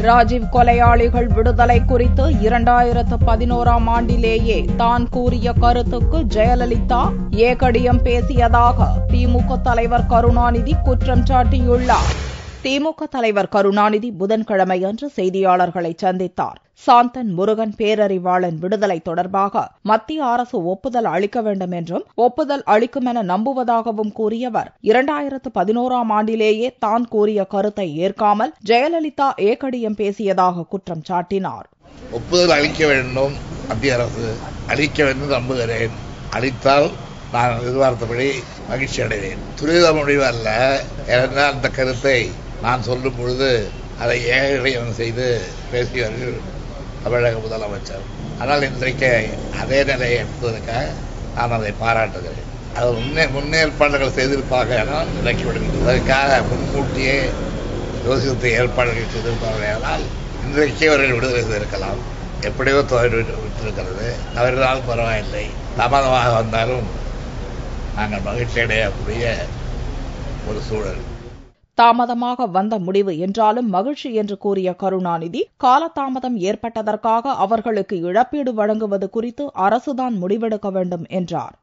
ராஜீவ் கொலையாளிகள் விடுதலை குறித்து 2011ஆம் ஆண்டிலேயே தான் கூறிய கருத்துக்கு ஜெயலலிதா ஏகடியம் பேசியதாக திமுக தலைவர் கருணாநிதி குற்றம் சாட்டியுள்ளார். திமுக தலைவர் கருணாநிதி புதன்கிழமையன்று செய்தியாளர்களை சந்தித்தார். சாந்தன் முருகன் பேரறிவாளன் விடுதலை தொடர்பாக மத்திய அரசு ஒப்புதல் அளிக்க வேண்டும் என்றும் ஒப்புதல் அளிக்கும் என நம்புவதாகவும் கூறியவர் 2011ஆம் ஆண்டிலேயே தான் கூறிய கருத்தை ஏற்காமல் ஜெயலலிதா ஏகடியம் பேசியதாக குற்றம் சாட்டினார். ஒப்புதல் அளிக்க வேண்டும், மத்திய அரசு அளிக்க வேண்டும் நம்புகிறேன். அளித்தால் நான் எதிர்பார்த்தபடி மகிழ்ச்சி அடைவேன். துரித முடிவு அல்ல. ஏன்னா அந்த கருத்தை நான் சொல்லும் பொழுது அதை ஏகடியம் செய்து பேசியவர்கள் தமிழக முதலமைச்சர். ஆனால் இன்றைக்கு அதே நிலையை எடுப்பதற்காக நான் அதை பாராட்டுகிறேன். அது முன்னேற்பாடுகள் செய்திருப்பாக நினைக்கப்படுகிறது. அதற்காக முன்கூட்டியே யோசித்து ஏற்பாடுகள் செய்திருப்பார்கள். இன்றைக்கே அவர்கள் விடுதலை செய்திருக்கலாம். எப்படியோ விட்டிருக்கிறது. தவறினால் பரவாயில்லை. தாமதமாக வந்தாலும் நாங்கள் மகிழ்ச்சி அடையக்கூடிய ஒரு சூழல். தாமதமாக வந்த முடிவு என்றாலும் மகிழ்ச்சி என்று கூறிய கருணாநிதி, காலதாமதம் ஏற்பட்டதற்காக அவர்களுக்கு இழப்பீடு வழங்குவது குறித்து அரசுதான் முடிவெடுக்க வேண்டும் என்றார்.